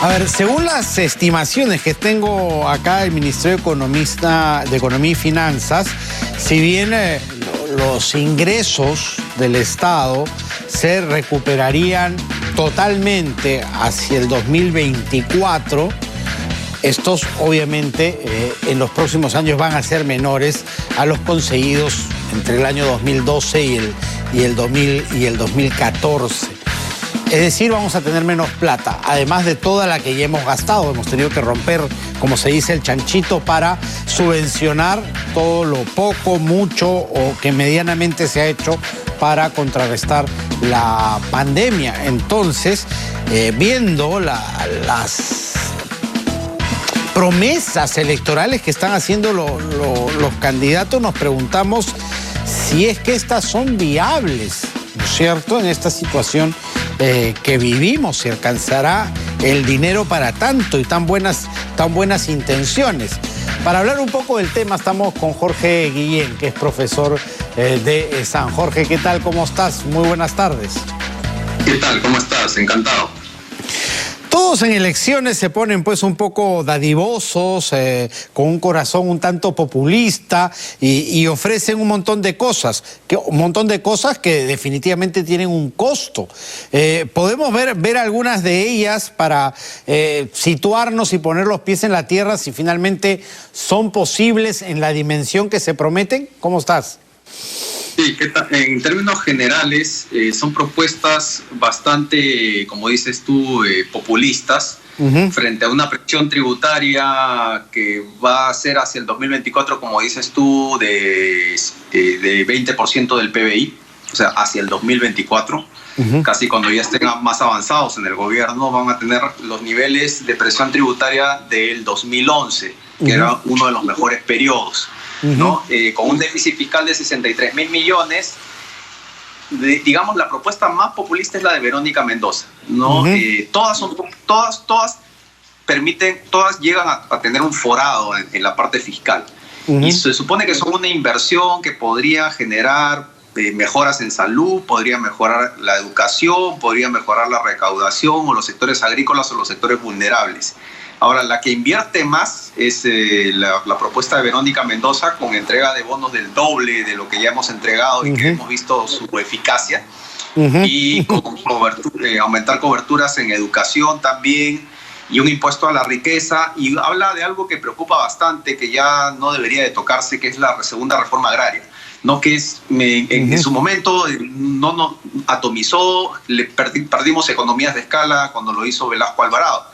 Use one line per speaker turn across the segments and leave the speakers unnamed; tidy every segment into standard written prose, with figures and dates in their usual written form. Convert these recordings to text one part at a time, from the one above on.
A ver, según las estimaciones que tengo acá del Ministerio de Economía y Finanzas, si bien los ingresos del Estado se recuperarían totalmente hacia el 2024, estos obviamente en los próximos años van a ser menores a los conseguidos entre el año 2012 y el 2014. Es decir, vamos a tener menos plata, además de toda la que ya hemos gastado. Hemos tenido que romper, como se dice, el chanchito para subvencionar todo lo poco, mucho o que medianamente se ha hecho para contrarrestar la pandemia. Entonces, viendo las promesas electorales que están haciendo los candidatos, nos preguntamos si es que estas son viables, ¿no es cierto?, en esta situación que vivimos. ¿Se alcanzará el dinero para tanto y tan buenas intenciones? Para hablar un poco del tema estamos con Jorge Guillén, que es profesor de San Jorge. ¿Qué tal? ¿Cómo estás? Muy buenas tardes.
¿Qué tal? ¿Cómo estás? Encantado.
Todos en elecciones se ponen pues un poco dadivosos, con un corazón un tanto populista y ofrecen un montón de cosas, que definitivamente tienen un costo. Podemos ver algunas de ellas para situarnos y poner los pies en la tierra si finalmente son posibles en la dimensión que se prometen. ¿Cómo estás?
Sí, en términos generales son propuestas bastante, como dices tú, populistas, frente a una presión tributaria que va a ser hacia el 2024, como dices tú, de 20% del PBI, o sea, hacia el 2024. Casi cuando ya estén más avanzados en el gobierno van a tener los niveles de presión tributaria del 2011, que era uno de los mejores periodos. ¿No? Con un déficit fiscal de 63.000 millones, digamos, la propuesta más populista es la de Verónica Mendoza, ¿no? Todas llegan a tener un forado en la parte fiscal. Y se supone que son una inversión que podría generar mejoras en salud, podría mejorar la educación, podría mejorar la recaudación o los sectores agrícolas o los sectores vulnerables. Ahora, la que invierte más es la propuesta de Verónica Mendoza, con entrega de bonos del doble de lo que ya hemos entregado y que hemos visto su eficacia, y con aumentar coberturas en educación también, y un impuesto a la riqueza, y habla de algo que preocupa bastante, que ya no debería de tocarse, que es la segunda reforma agraria, ¿no? Que es, en su momento no atomizó, perdimos economías de escala cuando lo hizo Velasco Alvarado.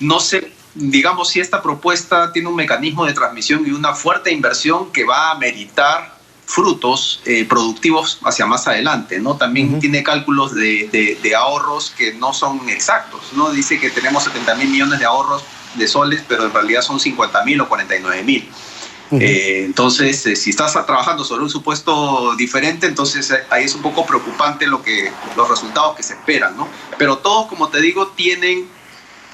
No sé, digamos, si esta propuesta tiene un mecanismo de transmisión y una fuerte inversión que va a meritar frutos productivos hacia más adelante, ¿no? También tiene cálculos de ahorros que no son exactos, ¿no? Dice que tenemos 70.000 millones de ahorros de soles, pero en realidad son 50.000 o 49.000. Entonces, si estás trabajando sobre un supuesto diferente, entonces ahí es un poco preocupante los resultados que se esperan, ¿no? Pero todos, como te digo, tienen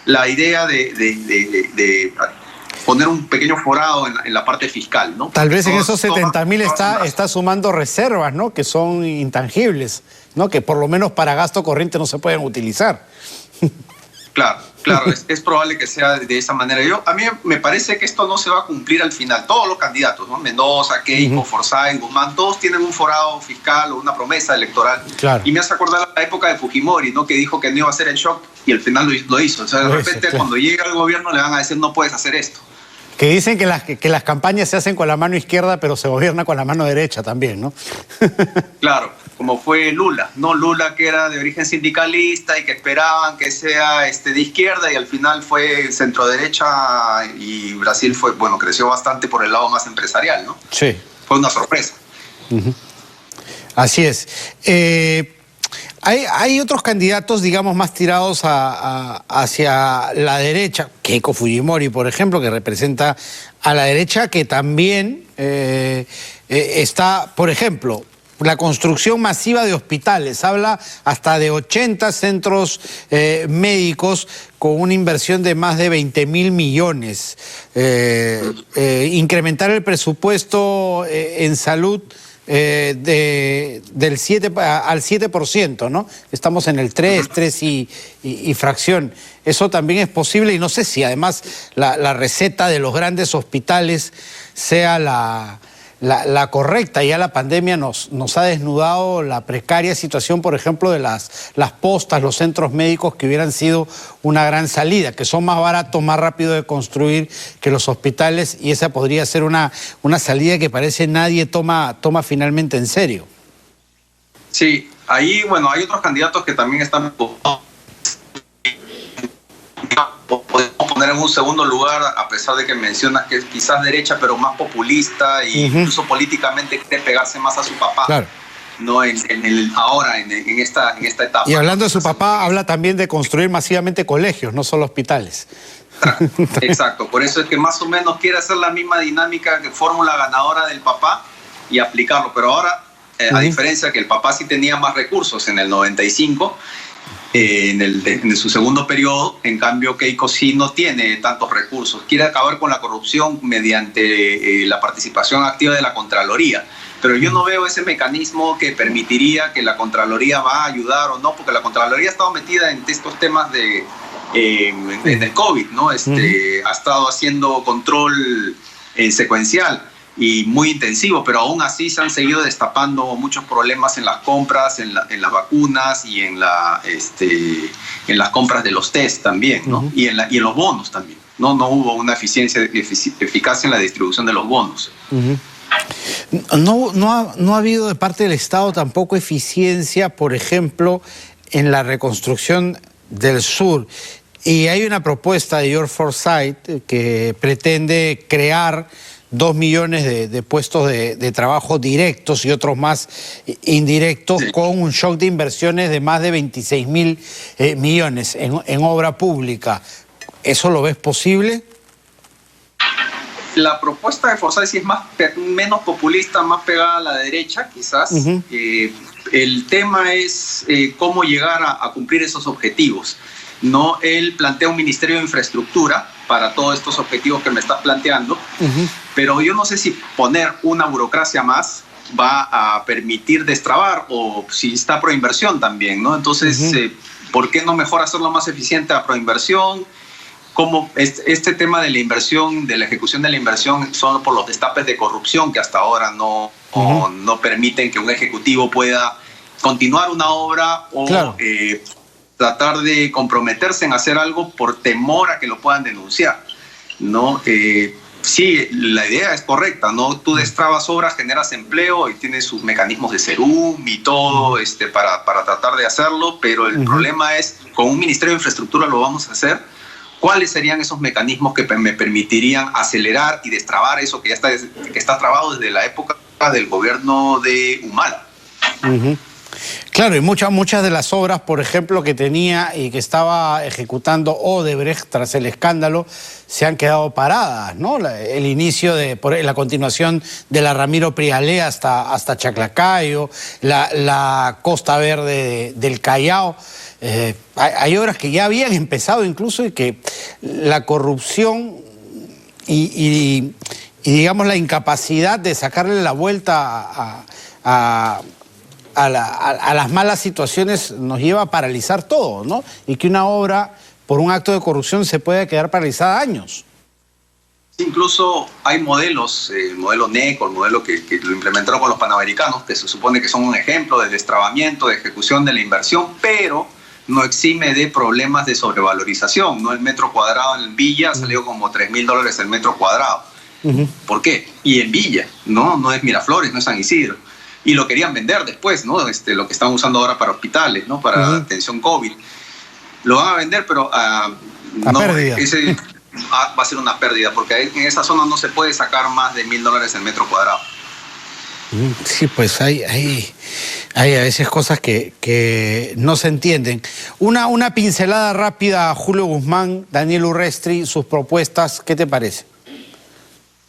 la idea de poner un pequeño forado en la parte fiscal, ¿no?
Tal vez en esos 70.000 está sumando reservas, ¿no? Que son intangibles, ¿no? Que por lo menos para gasto corriente no se pueden utilizar. Claro, es probable que sea de esa manera. A mí me parece que esto no se va a cumplir al final. Todos los candidatos, ¿no? Mendoza, Keiko, Forsyth, Guzmán, todos tienen un forado fiscal o una promesa electoral. Claro. Y me hace acordar la época de Fujimori, ¿no? Que dijo que no iba a hacer el shock y al final lo hizo. O sea, de repente cuando llega al gobierno le van a decir no puedes hacer esto. Que dicen que las campañas se hacen con la mano izquierda, pero se gobierna con la mano derecha también, ¿no?
Claro, como fue Lula, ¿no? Lula, que era de origen sindicalista y que esperaban que sea de izquierda, y al final fue centro-derecha, y Brasil creció bastante por el lado más empresarial, ¿no? Sí. Fue una sorpresa.
Así es. Hay otros candidatos, digamos, más tirados hacia la derecha. Keiko Fujimori, por ejemplo, que representa a la derecha, que también está, por ejemplo, la construcción masiva de hospitales. Habla hasta de 80 centros médicos con una inversión de más de 20.000 millones. Incrementar el presupuesto en salud del 7 al 7%, ¿no? Estamos en el 3 y fracción. Eso también es posible y no sé si además la receta de los grandes hospitales sea la correcta. Ya la pandemia nos ha desnudado la precaria situación, por ejemplo, de las postas, los centros médicos que hubieran sido una gran salida, que son más baratos, más rápido de construir que los hospitales, y esa podría ser una salida que parece nadie toma finalmente en serio.
Sí, ahí, bueno, hay otros candidatos que también están... Podemos poner en un segundo lugar, a pesar de que mencionas que es quizás derecha, pero más populista e incluso políticamente quiere pegarse más a su papá.
Claro.
¿No? Ahora, en esta etapa.
Y hablando de su papá, habla también de construir masivamente colegios, no solo hospitales.
Exacto, por eso es que más o menos quiere hacer la misma dinámica, que fórmula ganadora del papá y aplicarlo. Pero ahora, a diferencia que el papá sí tenía más recursos en el 95, en su segundo periodo, en cambio Keiko sí no tiene tantos recursos. Quiere acabar con la corrupción mediante la participación activa de la Contraloría, pero yo no veo ese mecanismo que permitiría que la Contraloría va a ayudar o no, porque la Contraloría ha estado metida en estos temas en el COVID, ¿no? Ha estado haciendo control secuencial y muy intensivo, pero aún así se han seguido destapando muchos problemas en las compras, en las vacunas y en las compras de los test también, ¿no? Y en los bonos también, ¿no? No hubo una eficacia en la distribución de los bonos.
No ha habido de parte del Estado tampoco eficiencia, por ejemplo, en la reconstrucción del sur. Y hay una propuesta de George Forsyth que pretende crear 2 millones de puestos de trabajo directos y otros más indirectos, sí, con un shock de inversiones de más de 26.000 millones en obra pública. ¿Eso lo ves posible?
La propuesta de Forsyth sí es menos populista, más pegada a la derecha, quizás. El tema es cómo llegar a cumplir esos objetivos. No, él plantea un ministerio de infraestructura para todos estos objetivos que me estás planteando, pero yo no sé si poner una burocracia más va a permitir destrabar, o si está proinversión también, ¿no? Entonces, ¿por qué no mejor hacerlo más eficiente a proinversión? Como este tema de la inversión, de la ejecución de la inversión, son por los destapes de corrupción que hasta ahora no permiten que un ejecutivo pueda continuar una obra o
claro,
tratar de comprometerse en hacer algo por temor a que lo puedan denunciar, ¿no? Sí, la idea es correcta, ¿no? Tú destrabas obras, generas empleo y tienes sus mecanismos de Serum y todo para tratar de hacerlo, pero el problema es, con un Ministerio de Infraestructura lo vamos a hacer. ¿Cuáles serían esos mecanismos que me permitirían acelerar y destrabar eso que ya está trabado desde la época del gobierno de Humala?
Claro, y muchas de las obras, por ejemplo, que tenía y que estaba ejecutando Odebrecht tras el escándalo, se han quedado paradas, ¿no? El inicio la continuación de la Ramiro Prialé hasta Chaclacayo, la Costa Verde del Callao. Hay obras que ya habían empezado incluso y que la corrupción y digamos la incapacidad de sacarle la vuelta a las malas situaciones nos lleva a paralizar todo, ¿no? Y que una obra, por un acto de corrupción, se puede quedar paralizada años.
Incluso hay modelos, el modelo NECO, el modelo que lo implementaron con los panamericanos, que se supone que son un ejemplo de destrabamiento, de ejecución de la inversión, pero no exime de problemas de sobrevalorización, ¿no? El metro cuadrado en Villa salió como $3.000 el metro cuadrado. ¿Por qué? Y en Villa, no es Miraflores, no es San Isidro. Y lo querían vender después, ¿no? Lo que están usando ahora para hospitales, ¿no? Para atención COVID. Lo van a vender, pero
pérdida.
Va a ser una pérdida, porque en esa zona no se puede sacar más de $1.000 el metro cuadrado.
Sí, pues hay a veces cosas que no se entienden. Una pincelada rápida a Julio Guzmán, Daniel Urrestri, sus propuestas, ¿qué te parece?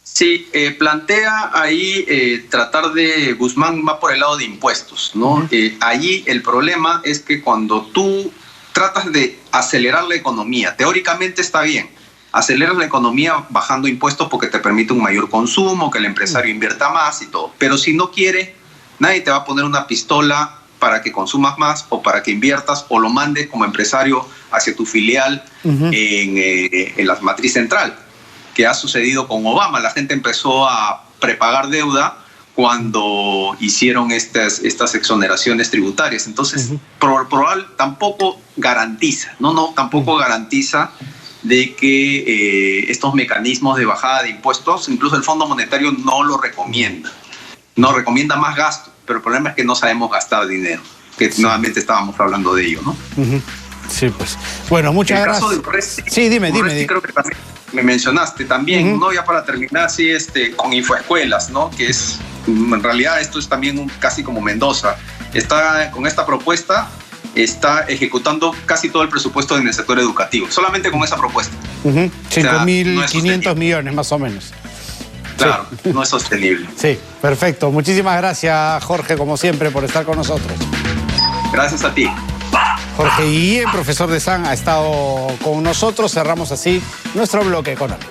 Sí, plantea ahí tratar de... Guzmán va por el lado de impuestos, ¿no? Allí el problema es que cuando tú tratas de acelerar la economía, teóricamente está bien, aceleras la economía bajando impuestos porque te permite un mayor consumo, que el empresario invierta más y todo, pero si no quiere Nadie te va a poner una pistola para que consumas más o para que inviertas o lo mandes como empresario hacia tu filial en la matriz central, que ha sucedido con Obama. La gente empezó a prepagar deuda cuando hicieron estas exoneraciones tributarias. Entonces, tampoco garantiza, tampoco garantiza de que estos mecanismos de bajada de impuestos, incluso el Fondo Monetario no lo recomienda. No recomienda más gasto, pero el problema es que no sabemos gastar dinero, que nuevamente estábamos hablando de ello, ¿no?
Sí, pues. Bueno, muchas gracias.
El caso de Urresti,
sí, dime.
Creo que también me mencionaste también, ¿no? Ya para terminar, sí, con Infoescuelas, ¿no? Que es, en realidad, esto es también casi como Mendoza. Con esta propuesta, está ejecutando casi todo el presupuesto en el sector educativo, solamente con esa propuesta.
5.500 millones, más o menos.
Claro, sí. No es sostenible.
Sí, perfecto. Muchísimas gracias, Jorge, como siempre, por estar con nosotros.
Gracias a ti.
Jorge Guillén, profesor de SAN, ha estado con nosotros. Cerramos así nuestro bloque económico.